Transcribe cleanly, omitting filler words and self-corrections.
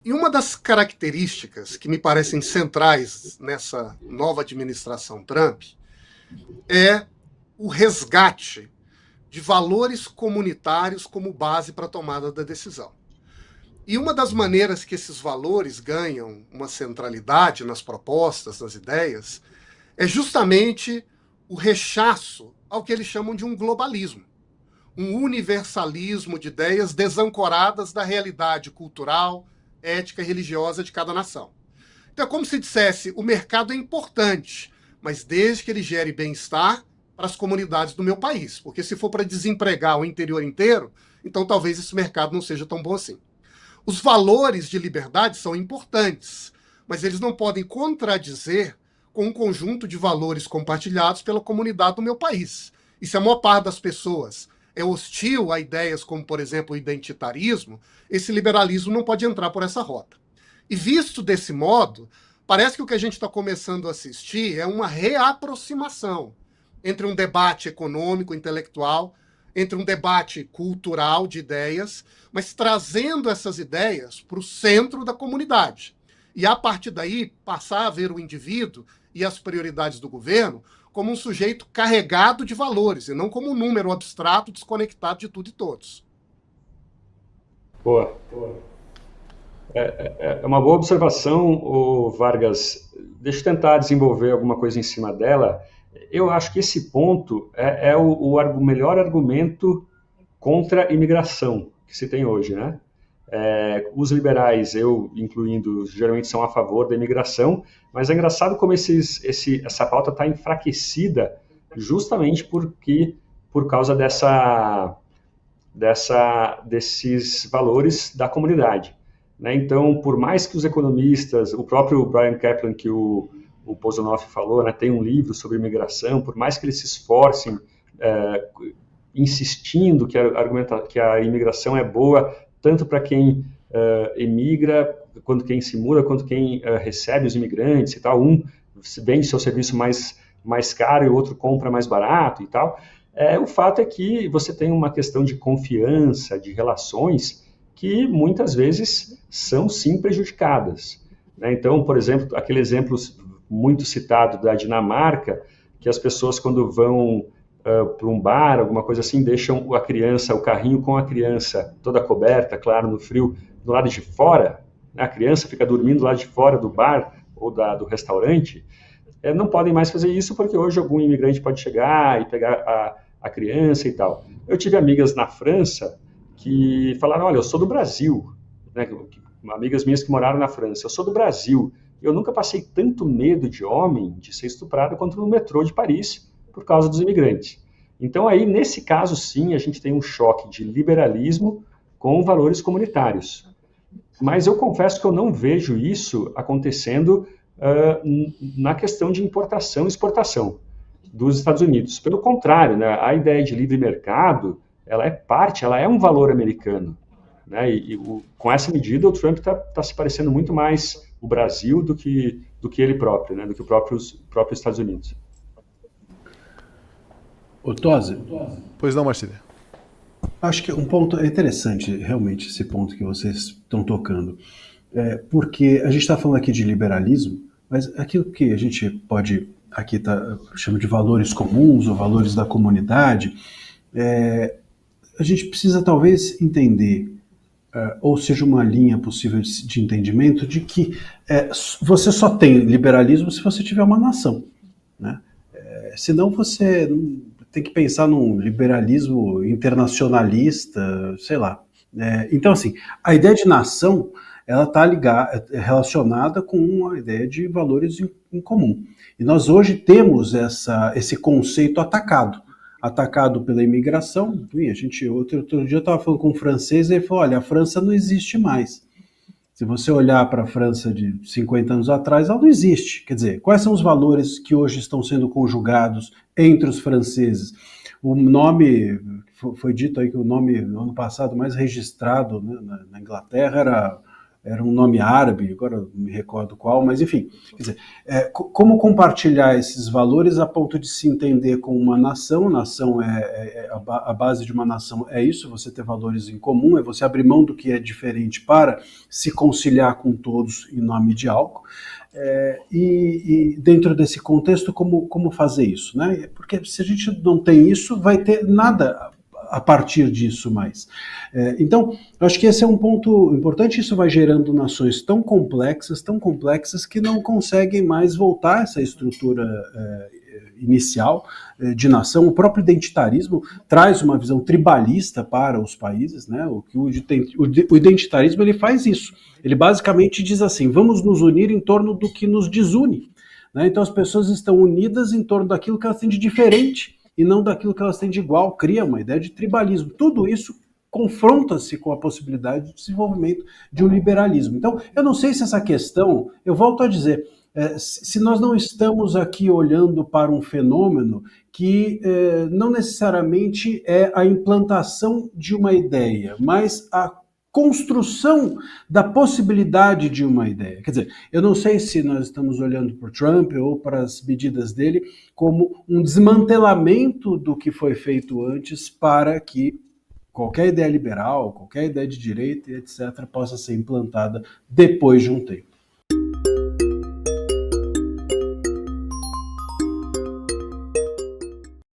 E uma das características que me parecem centrais nessa nova administração Trump é o resgate de valores comunitários como base para a tomada da decisão. E uma das maneiras que esses valores ganham uma centralidade nas propostas, nas ideias, é justamente o rechaço ao que eles chamam de um globalismo, um universalismo de ideias desancoradas da realidade cultural, ética e religiosa de cada nação. Então é como se dissesse: o mercado é importante, mas desde que ele gere bem-estar para as comunidades do meu país. Porque se for para desempregar o interior inteiro, então talvez esse mercado não seja tão bom assim. Os valores de liberdade são importantes, mas eles não podem contradizer com um conjunto de valores compartilhados pela comunidade do meu país. E se a maior parte das pessoas é hostil a ideias como, por exemplo, o identitarismo, esse liberalismo não pode entrar por essa rota. E visto desse modo, parece que o que a gente está começando a assistir é uma reaproximação entre um debate econômico, intelectual, entre um debate cultural de ideias, mas trazendo essas ideias para o centro da comunidade. E a partir daí, passar a ver o indivíduo e as prioridades do governo como um sujeito carregado de valores, e não como um número abstrato desconectado de tudo e todos. Boa. É uma boa observação, o Vargas. Deixa eu tentar desenvolver alguma coisa em cima dela. Eu acho que esse ponto é o melhor argumento contra a imigração que se tem hoje, né? Os liberais, eu incluindo, geralmente são a favor da imigração, mas é engraçado como essa pauta está enfraquecida justamente por causa desses valores da comunidade. Né? Então, por mais que os economistas, o próprio Brian Kaplan, que o Pozonoff falou, né, tem um livro sobre imigração, por mais que eles se esforcem insistindo que a imigração é boa, tanto para quem emigra, quanto quem se muda, quanto quem recebe os imigrantes e tal. Um vende seu serviço mais caro e o outro compra mais barato e tal. O fato é que você tem uma questão de confiança, de relações, que muitas vezes são sim prejudicadas. Né? Então, por exemplo, aquele exemplo muito citado da Dinamarca, que as pessoas quando vão para um bar, alguma coisa assim, deixam a criança, o carrinho com a criança toda coberta, claro, no frio, do lado de fora, né? A criança fica dormindo do lado de fora do bar ou do restaurante. Não podem mais fazer isso porque hoje algum imigrante pode chegar e pegar a criança e tal. Eu tive amigas na França que falaram: olha, eu sou do Brasil, né? Amigas minhas que moraram na França, eu sou do Brasil, eu nunca passei tanto medo de homem, de ser estuprado, quanto no metrô de Paris, por causa dos imigrantes. Então aí, nesse caso sim, a gente tem um choque de liberalismo com valores comunitários. Mas eu confesso que eu não vejo isso acontecendo na questão de importação e exportação dos Estados Unidos. Pelo contrário, né, a ideia de livre mercado, ela é um valor americano. Né, com essa medida, o Trump está se parecendo muito mais o Brasil do que ele próprio, né, do que os próprios Estados Unidos. Ô, Tosi, Pois não, Marcília? acho que um ponto é interessante, realmente, esse ponto que vocês estão tocando. Porque a gente está falando aqui de liberalismo, mas aquilo que a gente pode, aqui chama de valores comuns ou valores da comunidade, a gente precisa talvez entender, ou seja, uma linha possível de entendimento de que você só tem liberalismo se você tiver uma nação, né? Senão você tem que pensar num liberalismo internacionalista, sei lá. Então, assim, a ideia de nação, ela está relacionada com a ideia de valores em comum. E nós hoje temos esse conceito atacado pela imigração. A gente, outro dia eu estava falando com um francês e ele falou: olha, a França não existe mais. Se você olhar para a França de 50 anos atrás, ela não existe. Quer dizer, quais são os valores que hoje estão sendo conjugados entre os franceses? O nome, foi dito aí que o nome no ano passado mais registrado, né, na Inglaterra era era um nome árabe, agora não me recordo qual, mas enfim, quer dizer, como compartilhar esses valores a ponto de se entender como uma nação, a base de uma nação é isso, você ter valores em comum, é você abrir mão do que é diferente para se conciliar com todos em nome de algo, e dentro desse contexto, como fazer isso, né? Porque se a gente não tem isso, vai ter nada a partir disso mais. Então, eu acho que esse é um ponto importante, isso vai gerando nações tão complexas que não conseguem mais voltar a essa estrutura inicial de nação. O próprio identitarismo traz uma visão tribalista para os países, né? O identitarismo ele faz isso. Ele basicamente diz assim, vamos nos unir em torno do que nos desune. Né? Então as pessoas estão unidas em torno daquilo que elas têm de diferente e não daquilo que elas têm de igual, cria uma ideia de tribalismo. Tudo isso confronta-se com a possibilidade de desenvolvimento de um liberalismo. Então, eu não sei se essa questão, eu volto a dizer, se nós não estamos aqui olhando para um fenômeno que não necessariamente é a implantação de uma ideia, mas a construção da possibilidade de uma ideia. Quer dizer, eu não sei se nós estamos olhando para o Trump ou para as medidas dele como um desmantelamento do que foi feito antes para que qualquer ideia liberal, qualquer ideia de direita, etc., possa ser implantada depois de um tempo.